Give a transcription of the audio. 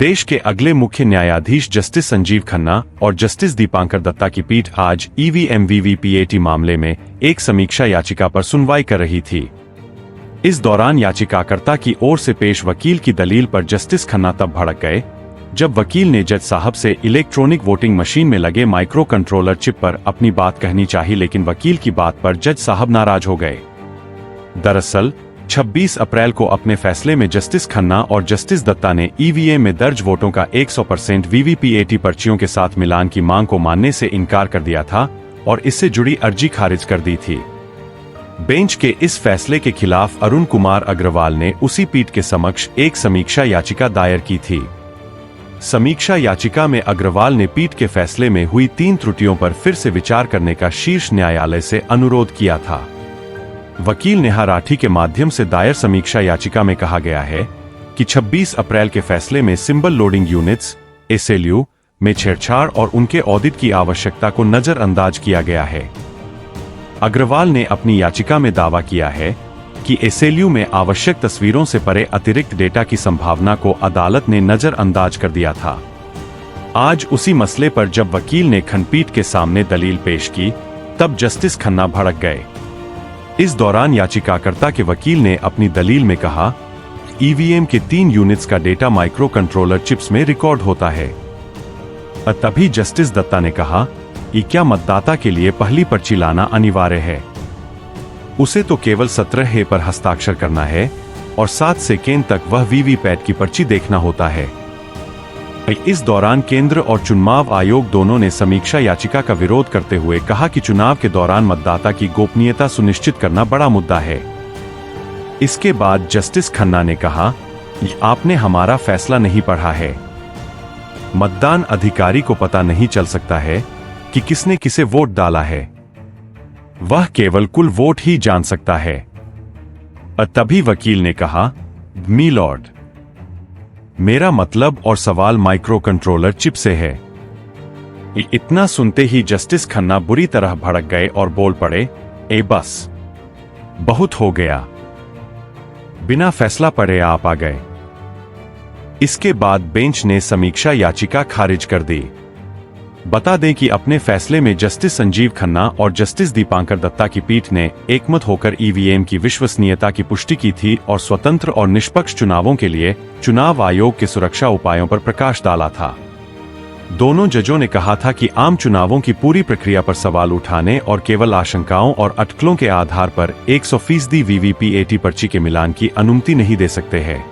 देश के अगले मुख्य न्यायाधीश जस्टिस संजीव खन्ना और जस्टिस दीपांकर दत्ता की पीठ आज ईवीएम वीवीपीएटी मामले में एक समीक्षा याचिका पर सुनवाई कर रही थी। इस दौरान याचिकाकर्ता की ओर से पेश वकील की दलील पर जस्टिस खन्ना तब भड़क गए जब वकील ने जज साहब से इलेक्ट्रॉनिक वोटिंग मशीन में लगे माइक्रो कंट्रोलर चिप पर अपनी बात कहनी चाहिए, लेकिन वकील की बात पर जज साहब नाराज हो गए। दरअसल 26 अप्रैल को अपने फैसले में जस्टिस खन्ना और जस्टिस दत्ता ने ईवीएम में दर्ज वोटों का 100% वीवीपीएटी पर्चियों के साथ मिलान की मांग को मानने से इनकार कर दिया था और इससे जुड़ी अर्जी खारिज कर दी थी। बेंच के इस फैसले के खिलाफ अरुण कुमार अग्रवाल ने उसी पीठ के समक्ष एक समीक्षा याचिका दायर की थी। समीक्षा याचिका में अग्रवाल ने पीठ के फैसले में हुई 3 त्रुटियों पर फिर से विचार करने का शीर्ष न्यायालय से अनुरोध किया था। वकील नेहा राठी के माध्यम से दायर समीक्षा याचिका में कहा गया है कि 26 अप्रैल के फैसले में सिंबल लोडिंग यूनिट्स एसएलयू में छेड़छाड़ और उनके ऑडिट की आवश्यकता को नजरअंदाज किया गया है। अग्रवाल ने अपनी याचिका में दावा किया है कि एसएलयू में आवश्यक तस्वीरों से परे अतिरिक्त डेटा की संभावना को अदालत ने नजरअंदाज कर दिया था। आज उसी मसले पर जब वकील ने खंडपीठ के सामने दलील पेश की तब जस्टिस खन्ना भड़क गए। इस दौरान याचिकाकर्ता के वकील ने अपनी दलील में कहा, ईवीएम के 3 यूनिट्स का डेटा माइक्रो कंट्रोलर चिप्स में रिकॉर्ड होता है। तभी जस्टिस दत्ता ने कहा, ये क्या मतदाता के लिए पहली पर्ची लाना अनिवार्य है? उसे तो केवल 17 पर हस्ताक्षर करना है और 7 सेकेंड तक वह वीवीपैट की पर्ची देखना होता है। इस दौरान केंद्र और चुनाव आयोग दोनों ने समीक्षा याचिका का विरोध करते हुए कहा कि चुनाव के दौरान मतदाता की गोपनीयता सुनिश्चित करना बड़ा मुद्दा है। इसके बाद जस्टिस खन्ना ने कहा, आपने हमारा फैसला नहीं पढ़ा है। मतदान अधिकारी को पता नहीं चल सकता है कि किसने किसे वोट डाला है, वह केवल कुल वोट ही जान सकता है। तभी वकील ने कहा, मी लॉर्ड, मेरा मतलब और सवाल माइक्रो कंट्रोलर चिप से है। इतना सुनते ही जस्टिस खन्ना बुरी तरह भड़क गए और बोल पड़े, बस बहुत हो गया, बिना फैसला पढ़े आप आ गए। इसके बाद बेंच ने समीक्षा याचिका खारिज कर दी। बता दें कि अपने फैसले में जस्टिस संजीव खन्ना और जस्टिस दीपांकर दत्ता की पीठ ने एकमत होकर ईवीएम की विश्वसनीयता की पुष्टि की थी और स्वतंत्र और निष्पक्ष चुनावों के लिए चुनाव आयोग के सुरक्षा उपायों पर प्रकाश डाला था। दोनों जजों ने कहा था कि आम चुनावों की पूरी प्रक्रिया पर सवाल उठाने और केवल आशंकाओं और अटकलों के आधार पर 100% वीवीपीएटी पर्ची के मिलान की अनुमति नहीं दे सकते हैं।